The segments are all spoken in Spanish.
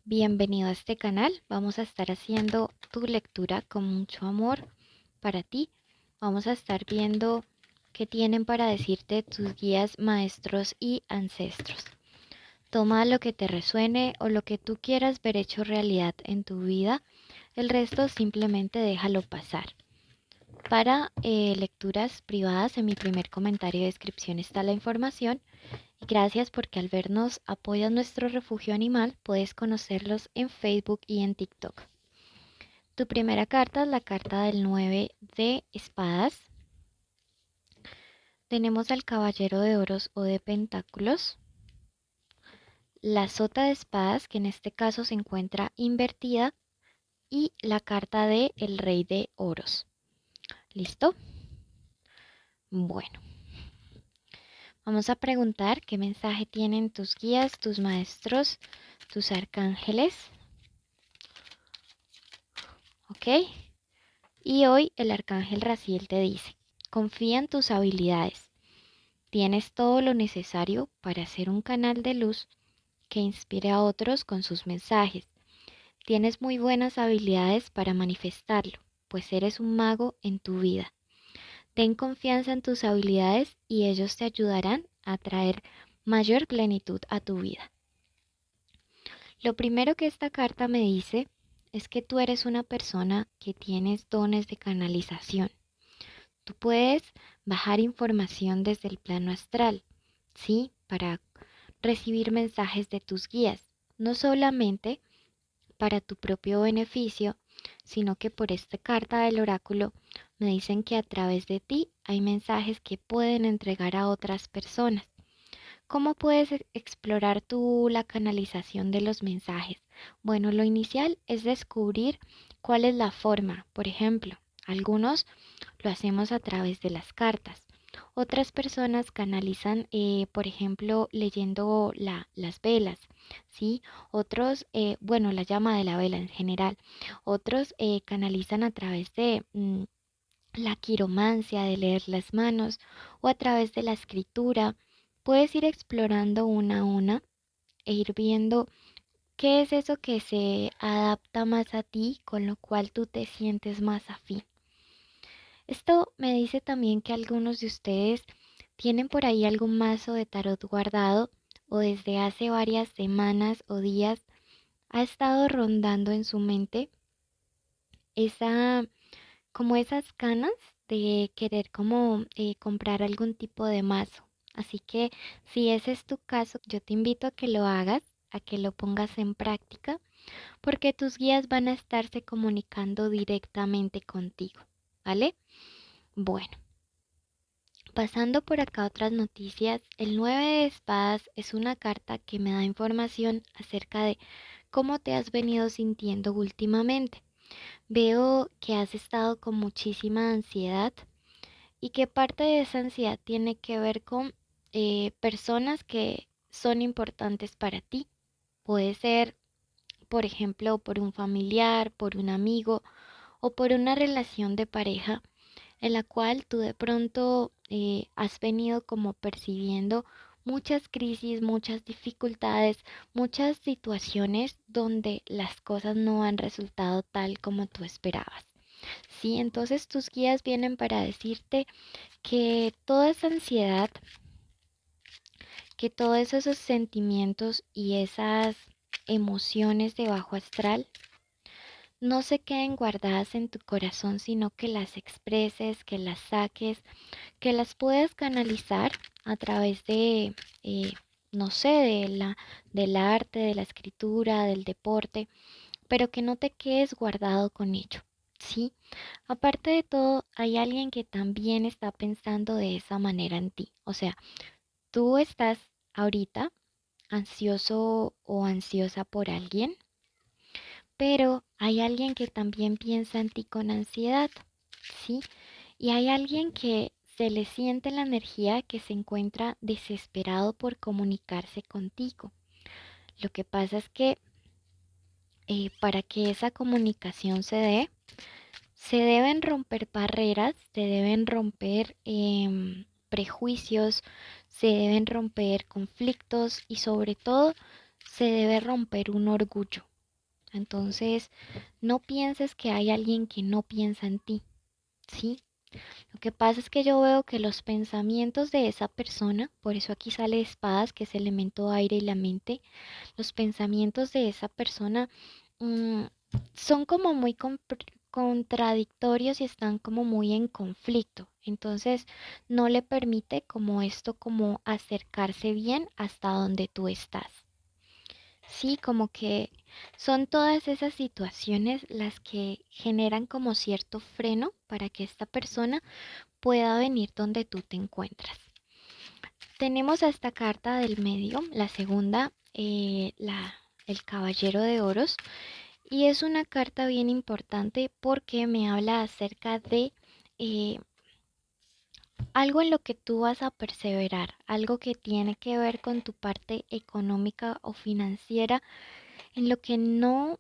Bienvenido a este canal. Vamos a estar haciendo tu lectura con mucho amor para ti. Vamos a estar viendo qué tienen para decirte tus guías, maestros y ancestros. Toma lo que te resuene o lo que tú quieras ver hecho realidad en tu vida. El resto simplemente déjalo pasar. Para lecturas privadas, en mi primer comentario de descripción está la información. Y gracias porque al vernos apoyas nuestro refugio animal, puedes conocerlos en Facebook y en TikTok. Tu primera carta es la carta del 9 de espadas. Tenemos al caballero de oros o de pentáculos. La sota de espadas, que en este caso se encuentra invertida. Y la carta de el rey de oros. ¿Listo? Bueno, vamos a preguntar qué mensaje tienen tus guías, tus maestros, tus arcángeles. ¿Ok? Y hoy el arcángel Raziel te dice, confía en tus habilidades. Tienes todo lo necesario para ser un canal de luz que inspire a otros con sus mensajes. Tienes muy buenas habilidades para manifestarlo, pues eres un mago en tu vida. Ten confianza en tus habilidades y ellos te ayudarán a traer mayor plenitud a tu vida. Lo primero que esta carta me dice es que tú eres una persona que tienes dones de canalización. Tú puedes bajar información desde el plano astral, ¿sí? Para recibir mensajes de tus guías, no solamente para tu propio beneficio, sino que por esta carta del oráculo me dicen que a través de ti hay mensajes que pueden entregar a otras personas. ¿Cómo puedes explorar tú la canalización de los mensajes? Bueno, lo inicial es descubrir cuál es la forma. Por ejemplo, algunos lo hacemos a través de las cartas. Otras personas canalizan, por ejemplo, leyendo las velas, ¿sí? Otros, bueno, la llama de la vela en general. Otros canalizan a través de la quiromancia, de leer las manos o a través de la escritura. Puedes ir explorando una a una e ir viendo qué es eso que se adapta más a ti, con lo cual tú te sientes más afín. Esto me dice también que algunos de ustedes tienen por ahí algún mazo de tarot guardado o desde hace varias semanas o días ha estado rondando en su mente esa, como esas ganas de querer como comprar algún tipo de mazo. Así que si ese es tu caso, yo te invito a que lo hagas, a que lo pongas en práctica, porque tus guías van a estarse comunicando directamente contigo, ¿vale? Bueno, pasando por acá otras noticias, el 9 de espadas es una carta que me da información acerca de cómo te has venido sintiendo últimamente. Veo que has estado con muchísima ansiedad y que parte de esa ansiedad tiene que ver con personas que son importantes para ti. Puede ser, por ejemplo, por un familiar, por un amigo o por una relación de pareja en la cual tú de pronto has venido como percibiendo muchas crisis, muchas dificultades, muchas situaciones donde las cosas no han resultado tal como tú esperabas. Sí, entonces tus guías vienen para decirte que toda esa ansiedad, que todos esos sentimientos y esas emociones de bajo astral no se queden guardadas en tu corazón, sino que las expreses, que las saques, que las puedas canalizar a través de, eh, no sé, del arte, de la escritura, del deporte, pero que no te quedes guardado con ello, ¿sí? Aparte de todo, hay alguien que también está pensando de esa manera en ti. O sea, tú estás ahorita ansioso o ansiosa por alguien, pero hay alguien que también piensa en ti con ansiedad, ¿sí? Y hay alguien que se le siente la energía que se encuentra desesperado por comunicarse contigo. Lo que pasa es que para que esa comunicación se dé, se deben romper barreras, se deben romper prejuicios, se deben romper conflictos y sobre todo se debe romper un orgullo. Entonces, no pienses que hay alguien que no piensa en ti, ¿sí? Lo que pasa es que yo veo que los pensamientos de esa persona, por eso aquí sale espadas, que es elemento aire y la mente, los pensamientos de esa persona mm, son como muy contradictorios y están como muy en conflicto. Entonces no le permite como esto como acercarse bien hasta donde tú estás. Sí, como que son todas esas situaciones las que generan como cierto freno para que esta persona pueda venir donde tú te encuentras. Tenemos a esta carta del medio, la segunda, el Caballero de Oros, y es una carta bien importante porque me habla acerca de eh, algo en lo que tú vas a perseverar, algo que tiene que ver con tu parte económica o financiera, en lo que no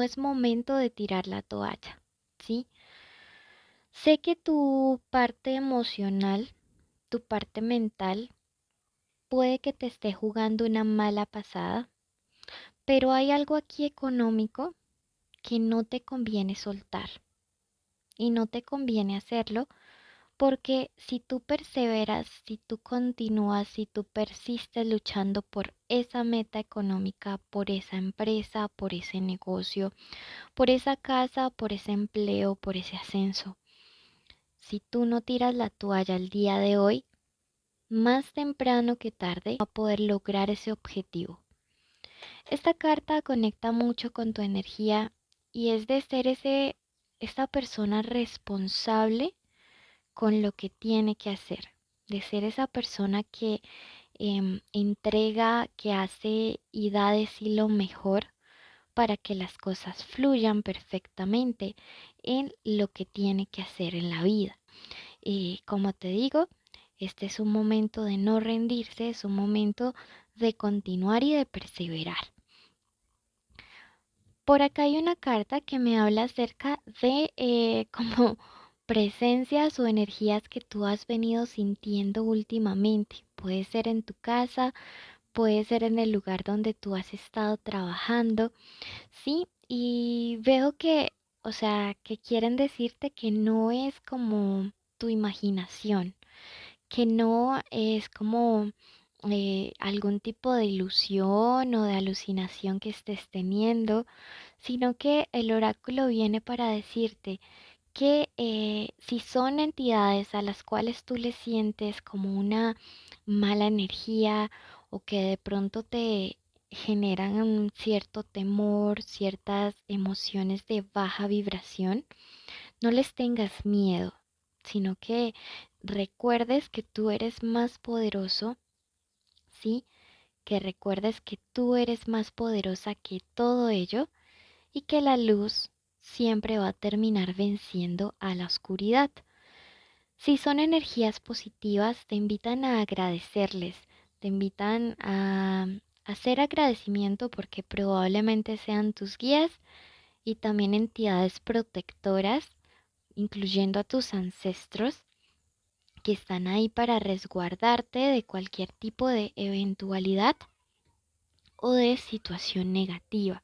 es momento de tirar la toalla, ¿sí? Sé que tu parte emocional, tu parte mental, puede que te esté jugando una mala pasada, pero hay algo aquí económico que no te conviene soltar y no te conviene hacerlo porque si tú perseveras, si tú continúas, si tú persistes luchando por esa meta económica, por esa empresa, por ese negocio, por esa casa, por ese empleo, por ese ascenso, si tú no tiras la toalla el día de hoy, más temprano que tarde, va a poder lograr ese objetivo. Esta carta conecta mucho con tu energía y es de ser esta persona responsable con lo que tiene que hacer, de ser esa persona que entrega, que hace y da de sí lo mejor para que las cosas fluyan perfectamente en lo que tiene que hacer en la vida. Y como te digo, este es un momento de no rendirse, es un momento de continuar y de perseverar. Por acá hay una carta que me habla acerca de como presencias o energías que tú has venido sintiendo últimamente. Puede ser en tu casa, puede ser en el lugar donde tú has estado trabajando, ¿sí? Y veo que, o sea, que quieren decirte que no es como tu imaginación, que no es como algún tipo de ilusión o de alucinación que estés teniendo, sino que el oráculo viene para decirte que si son entidades a las cuales tú le sientes como una mala energía o que de pronto te generan un cierto temor, ciertas emociones de baja vibración, no les tengas miedo, sino que recuerdes que tú eres más poderoso, ¿sí? Que recuerdes que tú eres más poderosa que todo ello y que la luz siempre va a terminar venciendo a la oscuridad. Si son energías positivas, te invitan a agradecerles, te invitan a hacer agradecimiento porque probablemente sean tus guías y también entidades protectoras, incluyendo a tus ancestros, que están ahí para resguardarte de cualquier tipo de eventualidad o de situación negativa.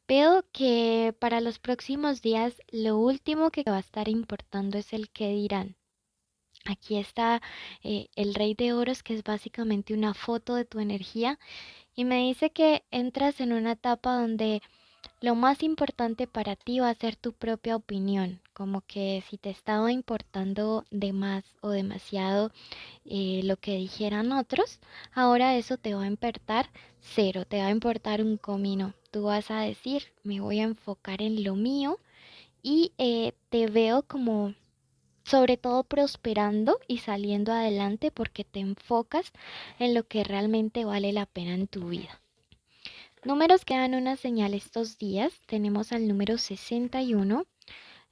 Veo que para los próximos días lo último que va a estar importando es el qué dirán. Aquí está el Rey de Oros, que es básicamente una foto de tu energía, y me dice que entras en una etapa donde lo más importante para ti va a ser tu propia opinión, como que si te estaba importando de más o demasiado lo que dijeran otros, ahora eso te va a importar cero, te va a importar un comino. Tú vas a decir, me voy a enfocar en lo mío y te veo como sobre todo prosperando y saliendo adelante porque te enfocas en lo que realmente vale la pena en tu vida. Números que dan una señal estos días, tenemos al número 61,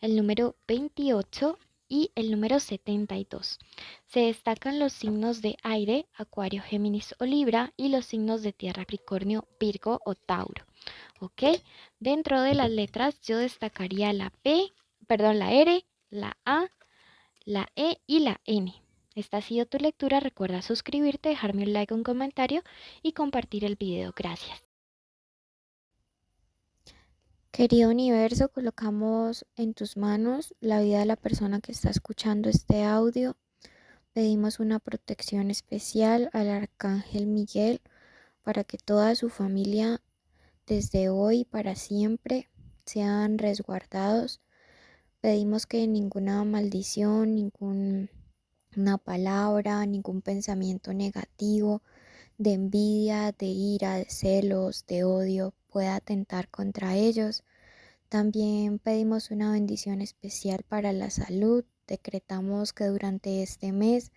el número 28 y el número 72. Se destacan los signos de aire, Acuario, Géminis o Libra, y los signos de tierra, Capricornio, Virgo o Tauro. ¿Ok? Dentro de las letras yo destacaría la P, perdón, la R, la A, la E y la N. Esta ha sido tu lectura. Recuerda suscribirte, dejarme un like, un comentario y compartir el video. Gracias. Querido universo, colocamos en tus manos la vida de la persona que está escuchando este audio. Pedimos una protección especial al arcángel Miguel para que toda su familia desde hoy para siempre sean resguardados. Pedimos que ninguna maldición, ninguna palabra, ningún pensamiento negativo de envidia, de ira, de celos, de odio pueda atentar contra ellos. También pedimos una bendición especial para la salud. Decretamos que durante este mes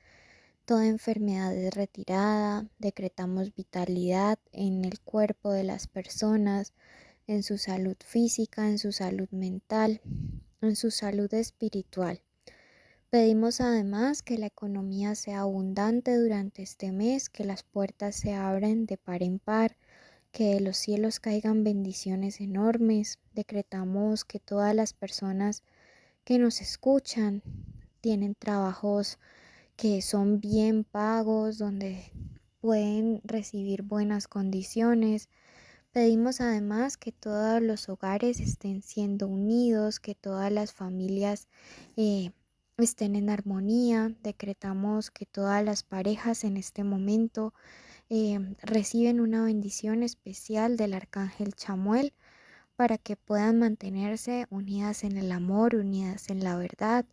toda enfermedad es retirada. Decretamos vitalidad en el cuerpo de las personas, en su salud física, en su salud mental, en su salud espiritual. Pedimos además que la economía sea abundante durante este mes, que las puertas se abran de par en par, que de los cielos caigan bendiciones enormes. Decretamos que todas las personas que nos escuchan tienen trabajos que son bien pagos, donde pueden recibir buenas condiciones. Pedimos además que todos los hogares estén siendo unidos, que todas las familias estén en armonía. Decretamos que todas las parejas en este momento reciben una bendición especial del arcángel Chamuel para que puedan mantenerse unidas en el amor, unidas en la verdad,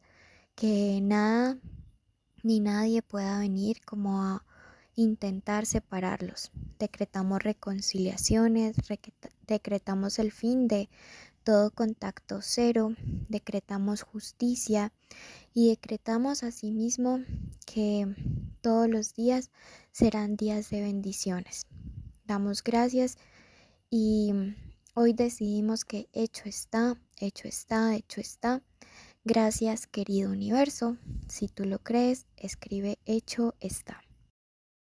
que nada ni nadie pueda venir como a intentar separarlos. Decretamos reconciliaciones, decretamos el fin de todo contacto cero, decretamos justicia y decretamos asimismo que todos los días serán días de bendiciones. Damos gracias y hoy decidimos que hecho está, hecho está, hecho está. Gracias, querido universo. Si tú lo crees, escribe hecho está.